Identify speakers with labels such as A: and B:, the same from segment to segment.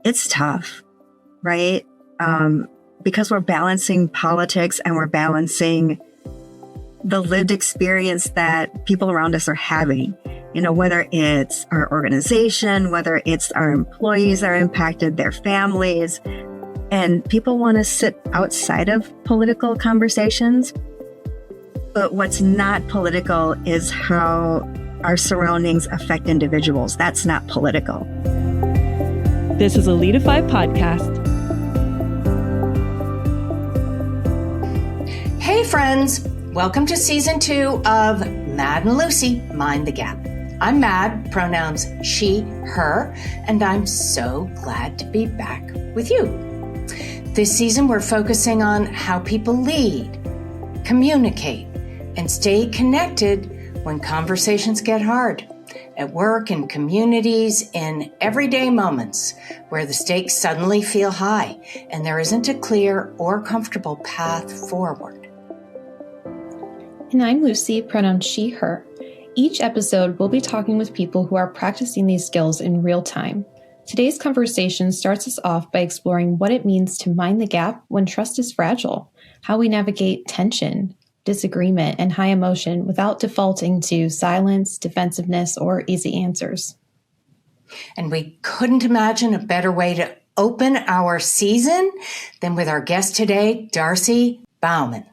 A: it's tough, right? Because we're balancing politics and we're balancing the lived experience that people around us are having. Whether it's our organization, whether it's our employees that are impacted, their families, and people want to sit outside of political conversations. But what's not political is how our surroundings affect individuals. That's not political.
B: This is a Leadify podcast.
C: Hey friends, welcome to season 2 of Mad and Lucy Mind the Gap. I'm Mad, pronouns she, her, and I'm so glad to be back with you. This season we're focusing on how people lead, communicate, and stay connected when conversations get hard. At work, in communities, in everyday moments where the stakes suddenly feel high and there isn't a clear or comfortable path forward.
D: And I'm Lucy, pronouns she, her. Each episode, we'll be talking with people who are practicing these skills in real time. Today's conversation starts us off by exploring what it means to mind the gap when trust is fragile, how we navigate tension, disagreement, and high emotion without defaulting to silence, defensiveness, or easy answers.
C: And we couldn't imagine a better way to open our season than with our guest today, Darcie Baumann.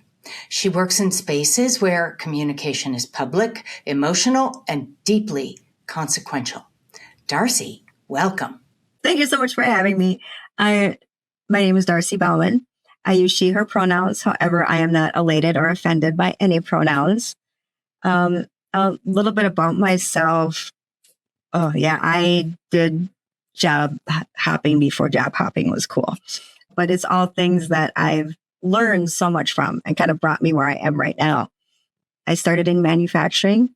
C: She works in spaces where communication is public, emotional, and deeply consequential. Darcie, welcome.
A: Thank you so much for having me. My name is Darcie Baumann. I use she, her pronouns. However, I am not elated or offended by any pronouns. A little bit about myself. Oh, yeah, I did job hopping before job hopping was cool. But it's all things that I've learned so much from and kind of brought me where I am right now. I started in manufacturing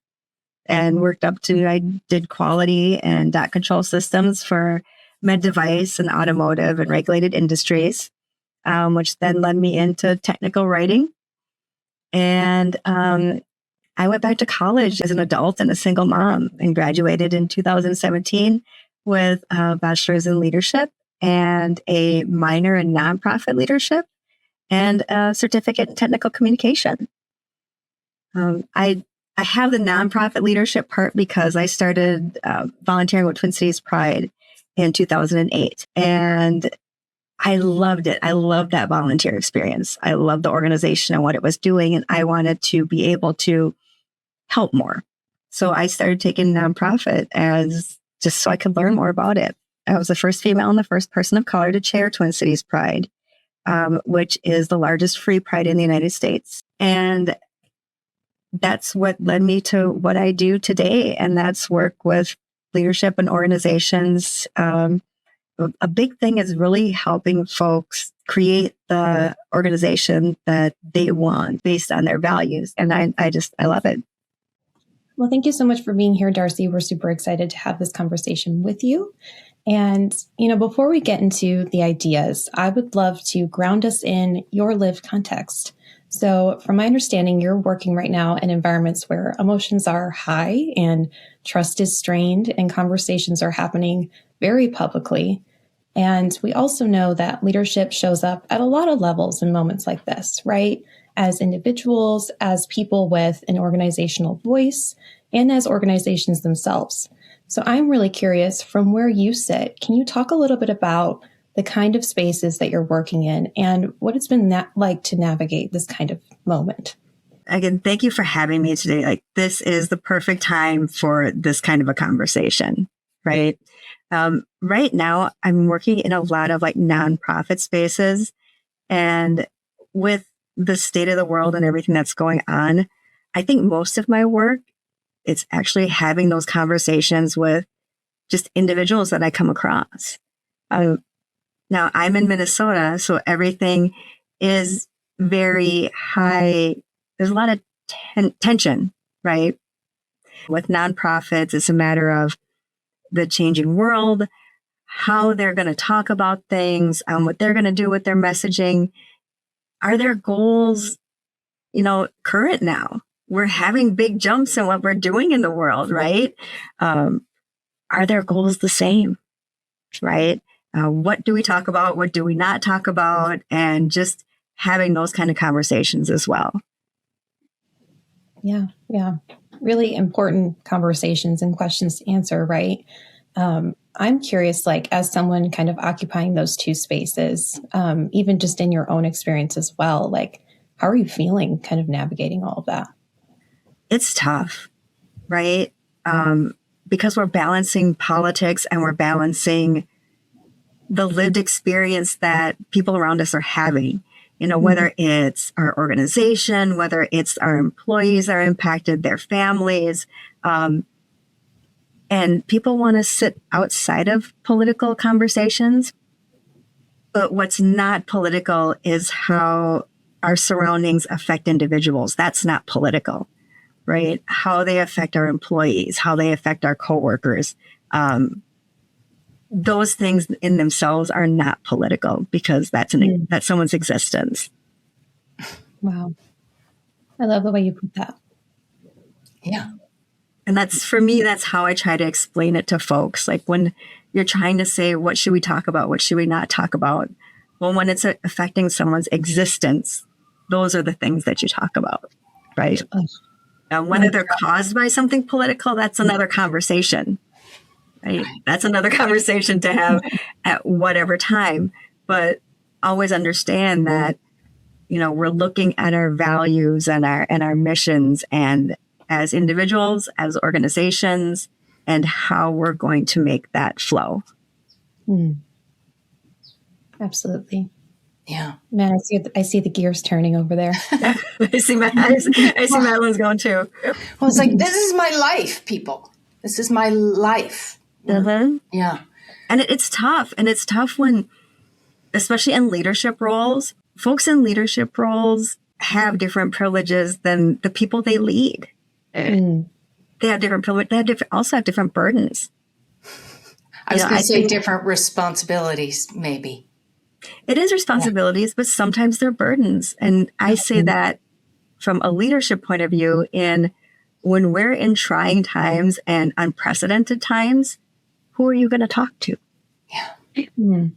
A: and worked up to, I did quality and dot control systems for med device and automotive and regulated industries, which then led me into technical writing. And I went back to college as an adult and a single mom and graduated in 2017 with a bachelor's in leadership and a minor in nonprofit leadership and a certificate in technical communication. I have the nonprofit leadership part because I started volunteering with Twin Cities Pride in 2008. And I loved it. I loved that volunteer experience. I loved the organization and what it was doing. And I wanted to be able to help more. So I started taking nonprofit as just so I could learn more about it. I was the first female and the first person of color to chair Twin Cities Pride, which is the largest free pride in the United States. And that's what led me to what I do today. And that's work with leadership and organizations. A big thing is really helping folks create the organization that they want based on their values. And I love it.
D: Well, thank you so much for being here, Darcie. We're super excited to have this conversation with you. And, before we get into the ideas, I would love to ground us in your lived context. So from my understanding, you're working right now in environments where emotions are high and trust is strained and conversations are happening very publicly. And we also know that leadership shows up at a lot of levels in moments like this, right? As individuals, as people with an organizational voice, and as organizations themselves. So I'm really curious, from where you sit, can you talk a little bit about the kind of spaces that you're working in and what it's been like to navigate this kind of moment?
A: Again, thank you for having me today. This is the perfect time for this kind of a conversation, right? Right now, I'm working in a lot of nonprofit spaces, and with the state of the world and everything that's going on, I think most of my work, it's actually having those conversations with just individuals that I come across. Now, I'm in Minnesota, so everything is very high. There's a lot of tension, right? With nonprofits, it's a matter of the changing world, how they're going to talk about things, what they're going to do with their messaging. Are their goals, current now? We're having big jumps in what we're doing in the world, right? Are their goals the same, right? What do we talk about? What do we not talk about? And just having those kind of conversations as well.
D: Yeah. Yeah. Really important conversations and questions to answer, right? I'm curious, like, as someone kind of occupying those two spaces, even just in your own experience as well, like, how are you feeling kind of navigating all of that?
A: It's tough, right? Because we're balancing politics and we're balancing the lived experience that people around us are having. Whether it's our organization, whether it's our employees are impacted, their families, and people want to sit outside of political conversations. But what's not political is how our surroundings affect individuals. That's not political, right? How they affect our employees, how they affect our coworkers. Those things in themselves are not political because that's someone's existence.
D: Wow. I love the way you put that.
C: Yeah.
A: And for me, that's how I try to explain it to folks. Like when you're trying to say, what should we talk about? What should we not talk about? Well, when it's affecting someone's existence, those are the things that you talk about, right? And whether they're caused by something political, that's another conversation. Right? That's another conversation to have at whatever time. But always understand that, we're looking at our values and our missions, and as individuals, as organizations, and how we're going to make that flow.
D: Absolutely.
C: Yeah.
D: Man, I see the gears turning over there.
A: I see Madeline's going too.
C: Well, it's like, this is my life, people. This is my life.
A: Mm-hmm.
C: Yeah.
A: And it's tough. And it's tough when, especially in leadership roles, folks in leadership roles have different privileges than the people they lead. They have different privileges. They also have different burdens.
C: I was going to say different responsibilities, maybe.
A: It is responsibilities, but sometimes they're burdens. And I say that from a leadership point of view, when we're in trying times and unprecedented times, who are you going to talk to?
C: Yeah.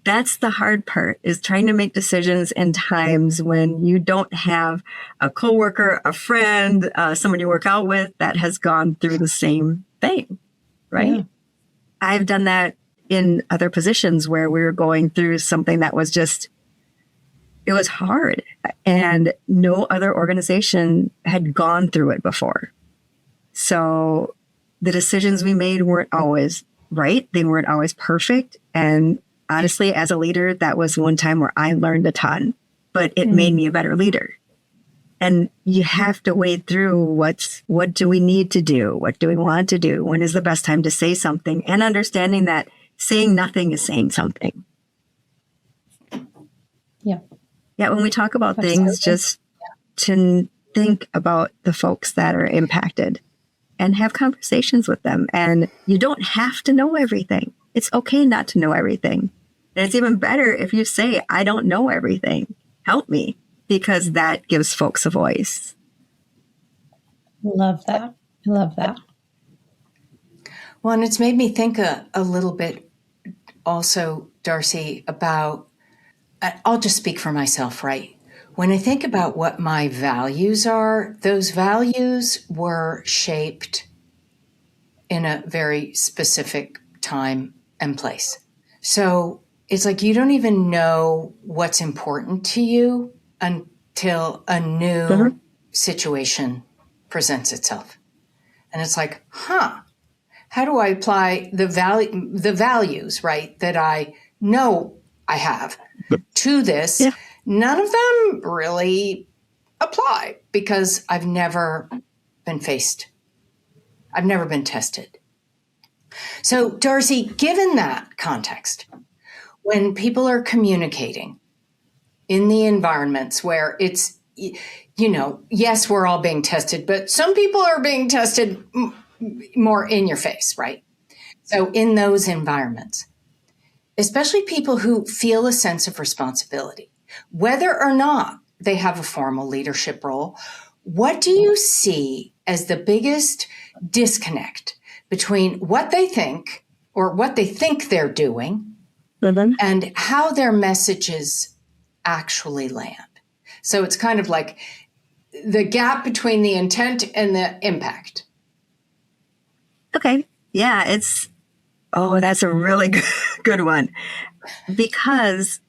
A: That's the hard part, is trying to make decisions in times when you don't have a coworker, a friend, someone you work out with that has gone through the same thing, right? Yeah. I've done that in other positions where we were going through something that was it was hard, and no other organization had gone through it before. So the decisions we made weren't always right. They weren't always perfect. And honestly, as a leader, that was one time where I learned a ton, but it made me a better leader. And you have to wade through what do we need to do? What do we want to do? When is the best time to say something? And understanding that saying nothing is saying something.
D: Yeah.
A: Yeah. When we talk about things, just to think about the folks that are impacted and have conversations with them. And you don't have to know everything. It's okay not to know everything. And it's even better if you say, I don't know everything. Help me, because that gives folks a voice.
D: Love that. I love that.
C: Well, and it's made me think a little bit also, Darcie, about, I'll just speak for myself, right? When I think about what my values are, those values were shaped in a very specific time and place. So it's like you don't even know what's important to you until a new situation presents itself. And it's like, how do I apply the values, right, that I know I have to this? Yeah. None of them really apply because I've never been faced. I've never been tested. So, Darcie, given that context, when people are communicating in the environments where it's, yes, we're all being tested, but some people are being tested more in your face, right? So in those environments, especially people who feel a sense of responsibility, whether or not they have a formal leadership role, what do you see as the biggest disconnect between what they think or what they think they're doing and how their messages actually land. So it's kind of like the gap between the intent and the impact.
A: Okay. Yeah, that's a really good one. Because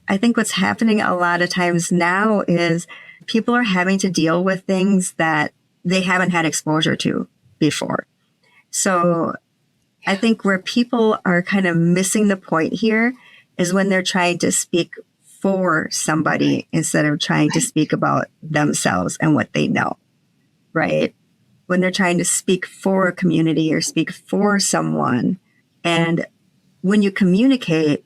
A: I think what's happening a lot of times now is people are having to deal with things that they haven't had exposure to before. So I think where people are kind of missing the point here is when they're trying to speak for somebody instead of trying to speak about themselves and what they know, right? When they're trying to speak for a community or speak for someone. And when you communicate,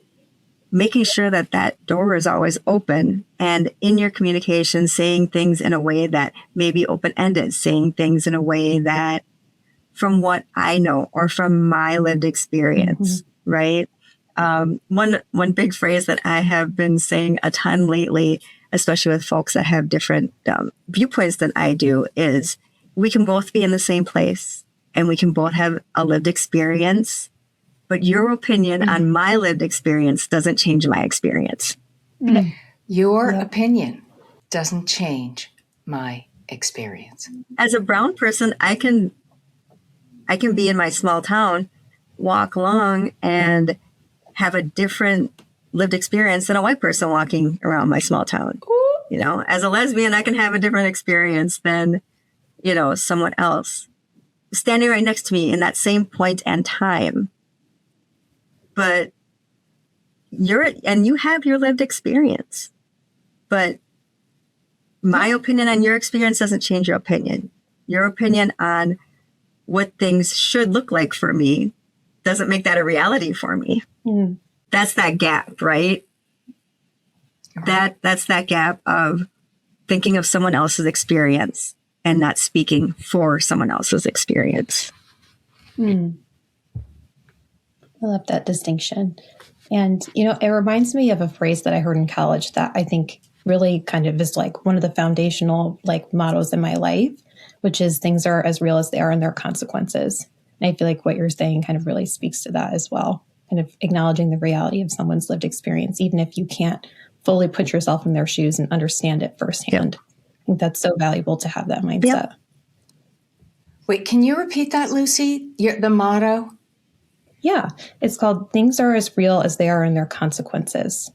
A: making sure that that door is always open, and in your communication, saying things in a way that may be open-ended, saying things in a way that from what I know or from my lived experience, right? One big phrase that I have been saying a ton lately, especially with folks that have different viewpoints than I do, is we can both be in the same place and we can both have a lived experience, but your opinion on my lived experience doesn't change my experience.
C: Your opinion doesn't change my experience.
A: As a brown person, I can be in my small town, walk along and have a different lived experience than a white person walking around my small town. You know, as a lesbian, I can have a different experience than, someone else standing right next to me in that same point and time. But you have your lived experience, but my opinion on your experience doesn't change your opinion. Your opinion on what things should look like for me doesn't make that a reality for me. That's that gap, right? That's that gap of thinking of someone else's experience and not speaking for someone else's experience.
D: I love that distinction. And, it reminds me of a phrase that I heard in college that I think really kind of is like one of the foundational mottos in my life, which is things are as real as they are and their consequences. And I feel like what you're saying kind of really speaks to that as well. Kind of acknowledging the reality of someone's lived experience, even if you can't fully put yourself in their shoes and understand it firsthand. Yep. I think that's so valuable to have that mindset. Yep.
C: Wait, can you repeat that, Lucy? The motto?
D: Yeah, it's called "Things are as real as they are in their consequences."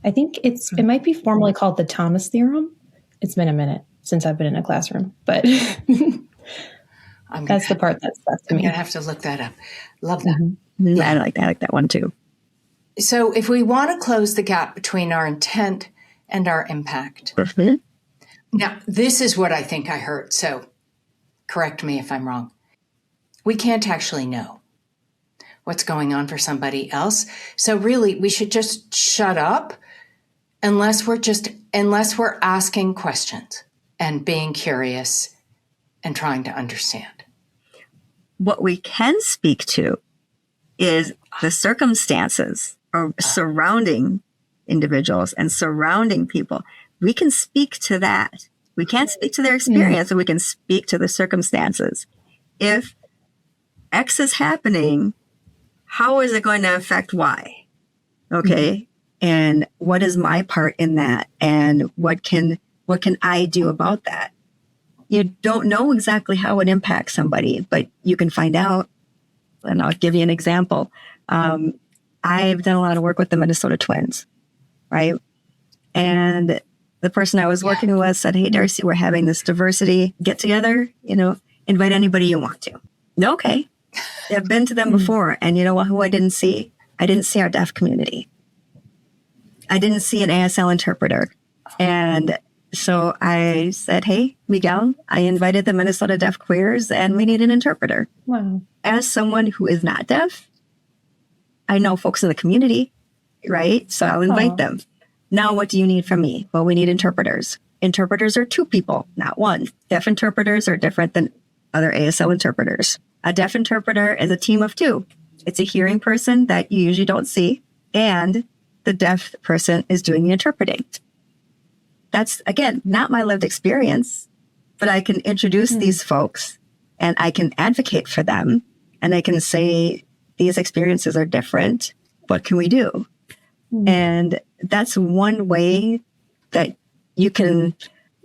D: I think it might be formally called the Thomas theorem. It's been a minute since I've been in a classroom, but that's the part that stuck to me.
C: I'm going to have to look that up. Love that.
A: Mm-hmm. Yeah. I like that one too.
C: So if we want to close the gap between our intent and our impact, now this is what I think I heard. So correct me if I'm wrong. We can't actually know what's going on for somebody else. So really, we should just shut up unless we're asking questions and being curious and trying to understand.
A: What we can speak to is the circumstances surrounding individuals and surrounding people. We can speak to that. We can't speak to their experience, but we can speak to the circumstances. If X is happening, how is it going to affect Y? Okay. And what is my part in that? And what can I do about that? You don't know exactly how it impacts somebody, but you can find out. And I'll give you an example. I've done a lot of work with the Minnesota Twins, right? And the person I was working with said, "Hey, Darcie, we're having this diversity get together, invite anybody you want to." Okay. I've been to them before. And you know what, who I didn't see? I didn't see our deaf community. I didn't see an ASL interpreter. And so I said, "Hey, Miguel, I invited the Minnesota Deaf Queers and we need an interpreter."
D: Wow.
A: As someone who is not deaf, I know folks in the community, right? So I'll invite them. Now, what do you need from me? Well, we need interpreters. Interpreters are two people, not one. Deaf interpreters are different than other ASL interpreters. A deaf interpreter is a team of two. It's a hearing person that you usually don't see, and the deaf person is doing the interpreting. That's, again, not my lived experience, but I can introduce these folks and I can advocate for them and I can say, these experiences are different. What can we do? And that's one way that you can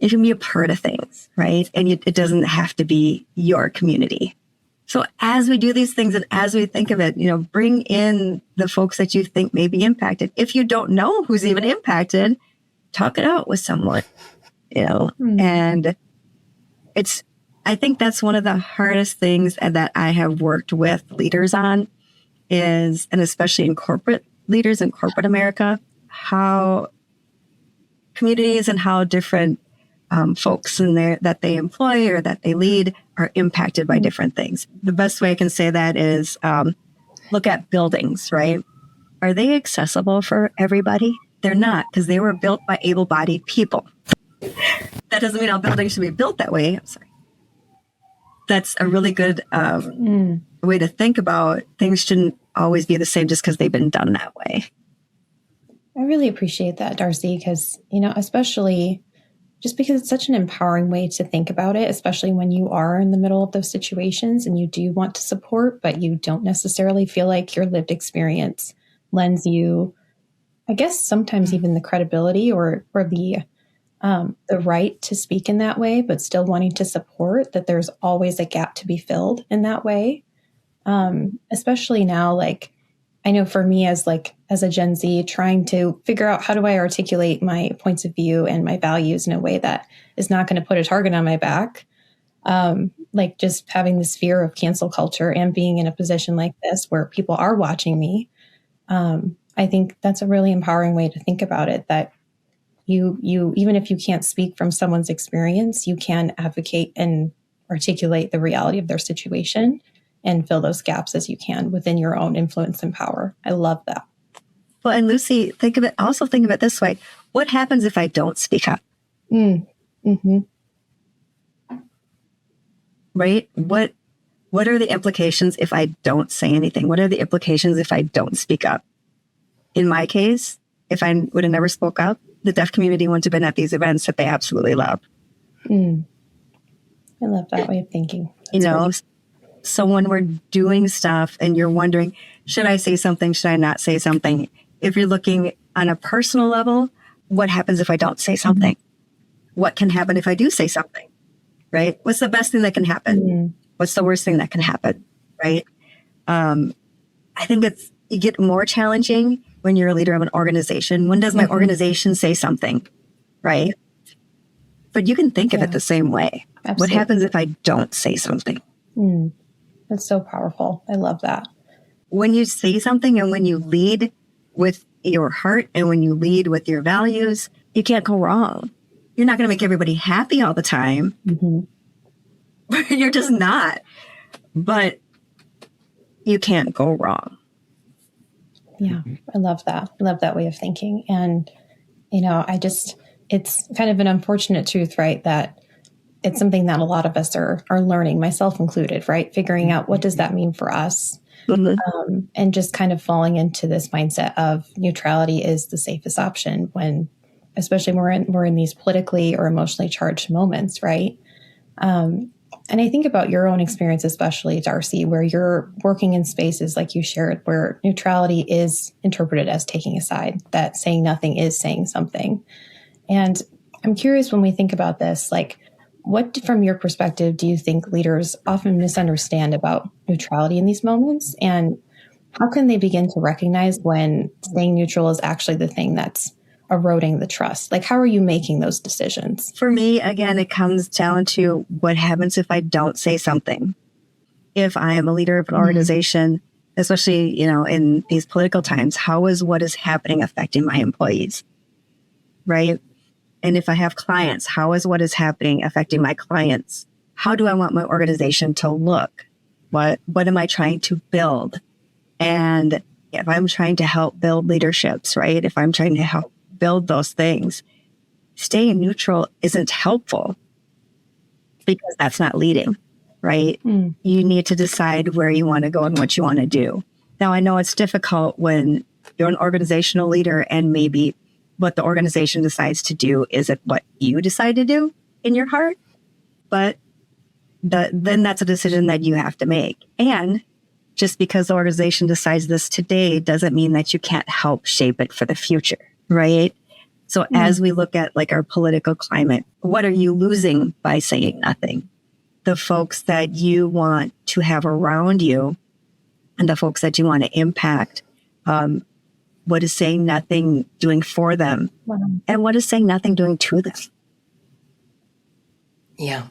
A: be a part of things, right? And it doesn't have to be your community. So as we do these things and as we think of it, bring in the folks that you think may be impacted. If you don't know who's even impacted, talk it out with someone, and I think that's one of the hardest things that I have worked with leaders on and especially in corporate leaders in corporate America, how communities and how different folks in there that they employ or that they lead are impacted by different things. The best way I can say that is look at buildings, right? Are they accessible for everybody? They're not, because they were built by able-bodied people. That doesn't mean all buildings should be built that way. I'm sorry. That's a really good way to think about things. Shouldn't always be the same just because they've been done that way.
D: I really appreciate that, Darcie, because, especially just because it's such an empowering way to think about it, especially when you are in the middle of those situations and you do want to support, but you don't necessarily feel like your lived experience lends you, I guess, sometimes even the credibility or the right to speak in that way, but still wanting to support, that there's always a gap to be filled in that way. Especially now, I know for me as a Gen Z, trying to figure out how do I articulate my points of view and my values in a way that is not going to put a target on my back. Just having this fear of cancel culture and being in a position like this where people are watching me. I think that's a really empowering way to think about it, that you, even if you can't speak from someone's experience, you can advocate and articulate the reality of their situation and fill those gaps as you can within your own influence and power. I love that.
A: Well, and Lucy, think of it this way. What happens if I don't speak up?
D: Mm-hmm.
A: Right? What are the implications if I don't say anything? What are the implications if I don't speak up? In my case, if I would have never spoke up, the deaf community wouldn't have been at these events that they absolutely love.
D: I love that way of thinking. That's
A: So when we're doing stuff and you're wondering, should I say something? Should I not say something? If you're looking on a personal level, what happens if I don't say something? What can happen if I do say something? Right? What's the best thing that can happen? What's the worst thing that can happen? Right? I think you get more challenging when you're a leader of an organization. When does my organization say something? Right? But you can think of it the same way. Absolutely. What happens if I don't say something?
D: That's so powerful. I love that.
A: When you say something and when you lead with your heart and when you lead with your values, you can't go wrong. You're not going to make everybody happy all the time. You're just not. But you can't go wrong.
D: Yeah, I love that. I love that way of thinking. And, it's kind of an unfortunate truth, right? That it's something that a lot of us are learning, myself included, right? Figuring out what does that mean for us? And just kind of falling into this mindset of neutrality is the safest option when, especially we're in these politically or emotionally charged moments, right? And I think about your own experience, especially Darcie, where you're working in spaces like you shared, where neutrality is interpreted as taking a side, that saying nothing is saying something. And I'm curious, when we think about this, what, from your perspective, do you think leaders often misunderstand about neutrality in these moments? And how can they begin to recognize when staying neutral is actually the thing that's eroding the trust? How are you making those decisions?
A: For me, again, it comes down to what happens if I don't say something. If I am a leader of an organization, especially, in these political times, how is what is happening affecting my employees? Right? And if I have clients, how is what is happening affecting my clients? How do I want my organization to look? What am I trying to build? And if I'm trying to help build leaderships, right? If I'm trying to help build those things, staying neutral isn't helpful because that's not leading, right? You need to decide where you want to go and what you want to do. Now, I know it's difficult when you're an organizational leader and maybe what the organization decides to do isn't what you decide to do in your heart, but then that's a decision that you have to make. And just because the organization decides this today doesn't mean that you can't help shape it for the future, right? So as we look at like our political climate, what are you losing by saying nothing? The folks that you want to have around you and the folks that you want to impact, what is saying nothing doing for them?
D: Wow.
A: And what is saying nothing doing to them?
C: Yeah.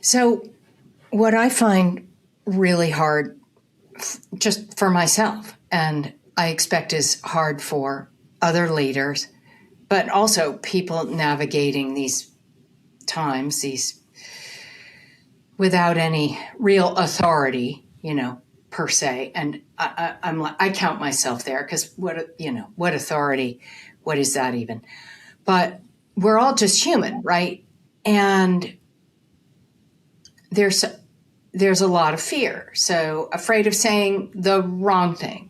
C: So what I find really hard just for myself, and I expect is hard for other leaders, but also people navigating these times, these without any real authority, per se. And I count myself there because what authority, what is that even? But we're all just human, right? And there's a lot of fear. So afraid of saying the wrong thing,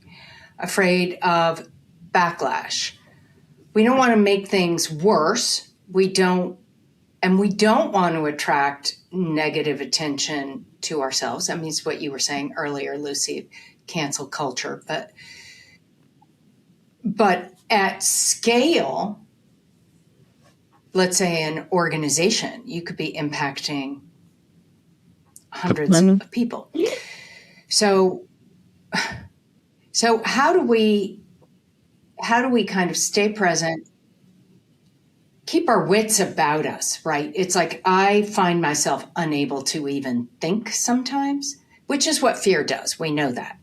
C: afraid of backlash. We don't want to make things worse. We don't want to attract negative attention to ourselves. I mean, it's what you were saying earlier, Lucy, cancel culture. But at scale, let's say an organization, you could be impacting hundreds of people. So how do we kind of stay present, keep our wits about us, right? It's like I find myself unable to even think sometimes, which is what fear does. We know that.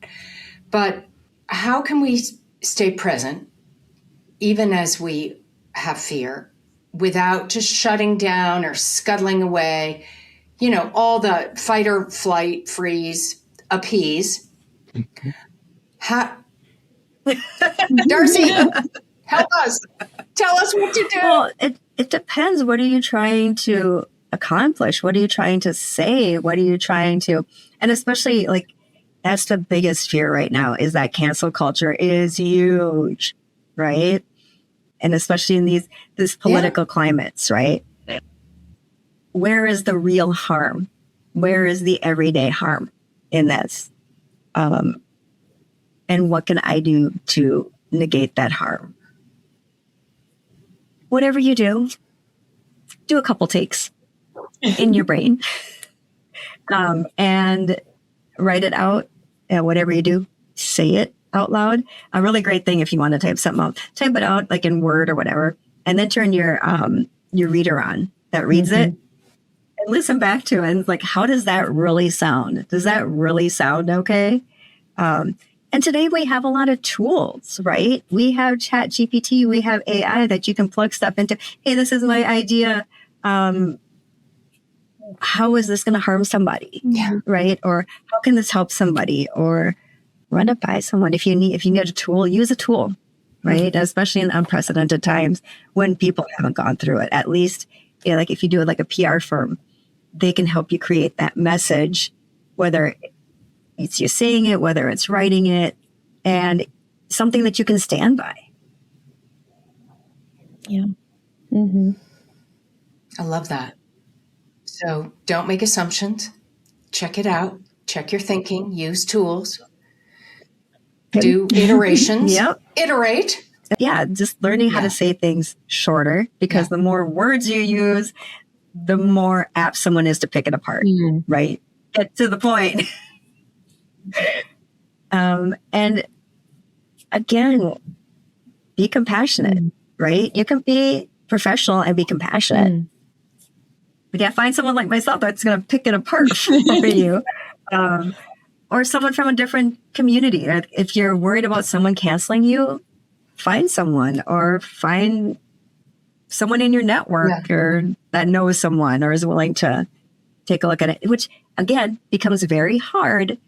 C: But how can we stay present even as we have fear without just shutting down or scuttling away, all the fight or flight, freeze, appease? Darcie, help us. Tell us what to do.
A: Well, it depends. What are you trying to accomplish? What are you trying to say? What are you trying to, and especially like, that's the biggest fear right now is that cancel culture is huge, right? And especially in these political climates, right? Where is the real harm? Where is the everyday harm in this? And what can I do to negate that harm? Whatever you do a couple takes in your brain and write it out. And whatever you do, say it out loud. A really great thing if you want to type something out, type it out like in Word or whatever, and then turn your reader on that reads it and listen back to it. And like, how does that really sound? Does that really sound okay? And today we have a lot of tools, right? We have ChatGPT, we have AI that you can plug stuff into. Hey, this is my idea. How is this going to harm somebody?
C: Yeah.
A: Right? Or how can this help somebody? Or run it by someone. If you need a tool, use a tool, right? Especially in unprecedented times when people haven't gone through it. At least, like if you do it like a PR firm, they can help you create that message, whether it's you saying it, whether it's writing it, and something that you can stand by.
D: Yeah. Mm-hmm.
C: I love that. So don't make assumptions. Check it out. Check your thinking. Use tools. Do iterations.
A: Yep.
C: Iterate.
A: Yeah, just learning how to say things shorter, because the more words you use, the more apt someone is to pick it apart, right? Get to the point. And again, be compassionate, right? You can be professional and be compassionate. But yeah, find someone like myself that's going to pick it apart for you. Or someone from a different community. If you're worried about someone canceling you, find someone, or find someone in your network or that knows someone or is willing to take a look at it, which again becomes very hard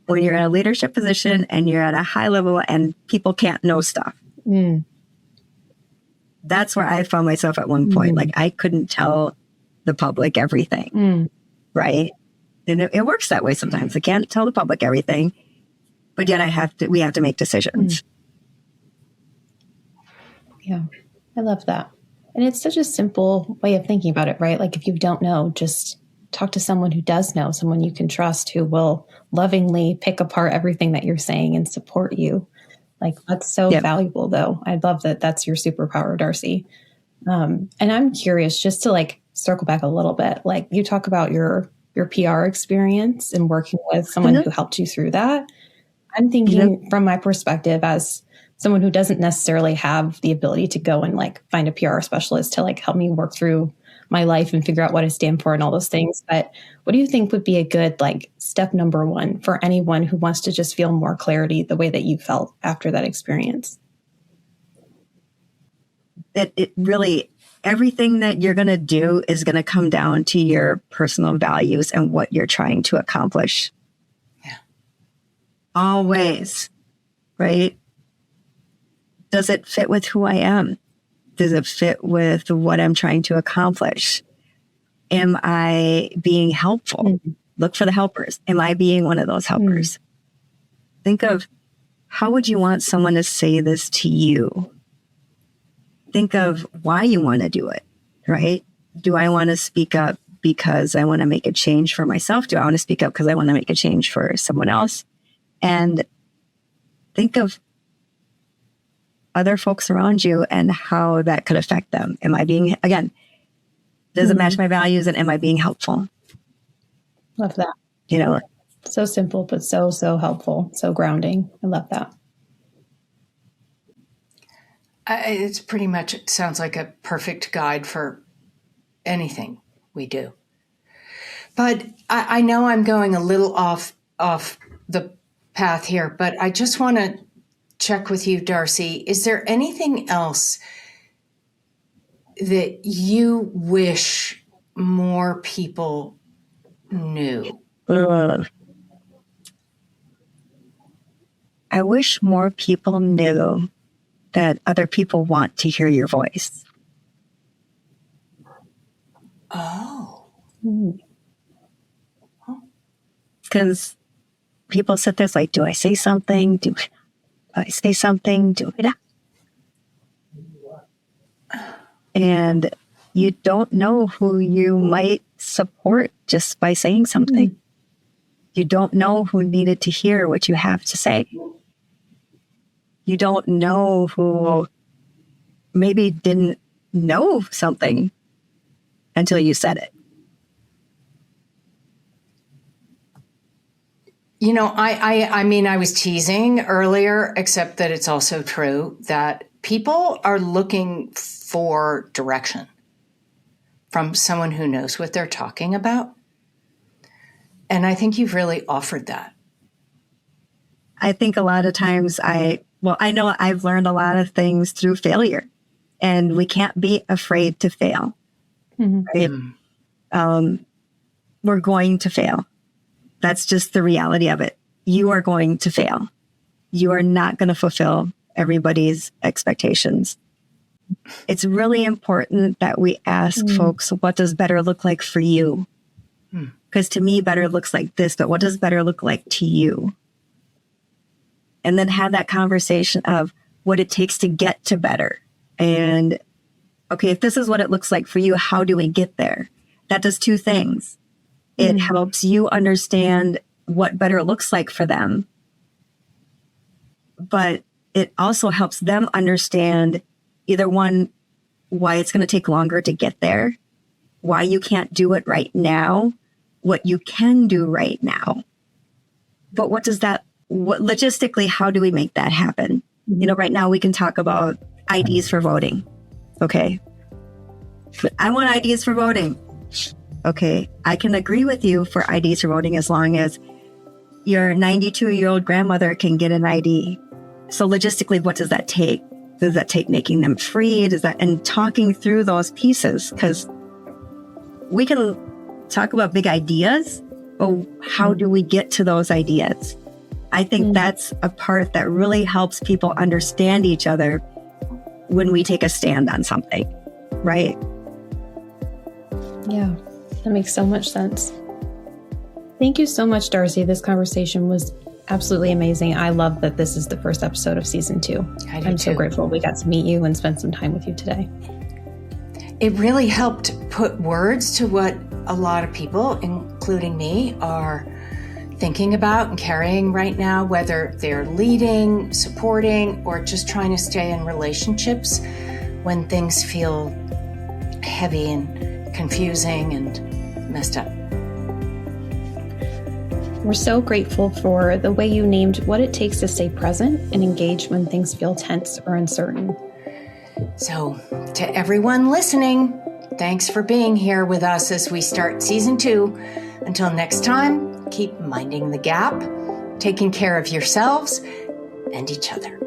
A: when you're in a leadership position and you're at a high level and people can't know stuff. That's where I found myself at one point. Like I couldn't tell the public everything, right? And it works that way sometimes. I can't tell the public everything, but yet we have to make decisions.
D: Yeah, I love that. And it's such a simple way of thinking about it, right? Like if you don't know, just talk to someone who does know, someone you can trust, who will lovingly pick apart everything that you're saying and support you. Like, that's so valuable, though. I love that that's your superpower, Darcie. And I'm curious, just to like circle back a little bit, like you talk about your PR experience and working with someone who helped you through that. I'm thinking from my perspective as someone who doesn't necessarily have the ability to go and like find a PR specialist to like help me work through my life and figure out what I stand for and all those things. But what do you think would be a good like step number one for anyone who wants to just feel more clarity the way that you felt after that experience?
A: That it really, everything that you're going to do is going to come down to your personal values and what you're trying to accomplish.
C: Yeah.
A: Always, right? Does it fit with who I am? Does it fit with what I'm trying to accomplish? Am I being helpful? Mm-hmm. Look for the helpers. Am I being one of those helpers? Mm-hmm. Think of how would you want someone to say this to you? Think of why you want to do it, right? Do I want to speak up because I want to make a change for myself? Do I want to speak up because I want to make a change for someone else? And think of other folks around you and how that could affect them. Am I being, again, does it match my values, and am I being helpful?
D: Love that.
A: You know,
D: so simple, but so helpful, so grounding. I love that.
C: It's pretty much, it sounds like a perfect guide for anything we do. But I know I'm going a little off the path here, but I just want to check with you, Darcie. Is there anything else that you wish more people knew?
A: I wish more people knew that other people want to hear your voice.
C: Oh.
A: Because people sit there like, do I say something? Do I say something? Do I not? And you don't know who you might support just by saying something. Mm-hmm. You don't know who needed to hear what you have to say. You don't know who maybe didn't know something until you said it.
C: You know, I mean, I was teasing earlier, except that it's also true that people are looking for direction from someone who knows what they're talking about. And I think you've really offered that.
A: I think a lot of times I know I've learned a lot of things through failure, and we can't be afraid to fail. Mm-hmm. Right? We're going to fail. That's just the reality of it. You are going to fail. You are not going to fulfill everybody's expectations. It's really important that we ask folks, what does better look like for you? Because to me, better looks like this, but what does better look like to you? And then have that conversation of what it takes to get to better. And okay, if this is what it looks like for you, how do we get there? That does two things. It helps you understand what better looks like for them. But it also helps them understand either one, why it's going to take longer to get there, why you can't do it right now, what you can do right now. But what logistically, how do we make that happen? You know, right now we can talk about IDs for voting. Okay. But I want IDs for voting. Okay. I can agree with you for IDs for voting as long as your 92-year-old grandmother can get an ID. So logistically, what does that take? Does that take making them free? And talking through those pieces? Because we can talk about big ideas, but how do we get to those ideas? I think that's a part that really helps people understand each other when we take a stand on something, right?
D: Yeah, that makes so much sense. Thank you so much, Darcie. This conversation was absolutely amazing. I love that this is the first episode of season 2. I'm so grateful we got to meet you and spend some time with you today.
C: It really helped put words to what a lot of people, including me, are thinking about and carrying right now, whether they're leading, supporting, or just trying to stay in relationships when things feel heavy and confusing and messed up.
D: We're so grateful for the way you named what it takes to stay present and engage when things feel tense or uncertain.
C: So, to everyone listening, thanks for being here with us as we start season 2. Until next time, keep minding the gap, taking care of yourselves and each other.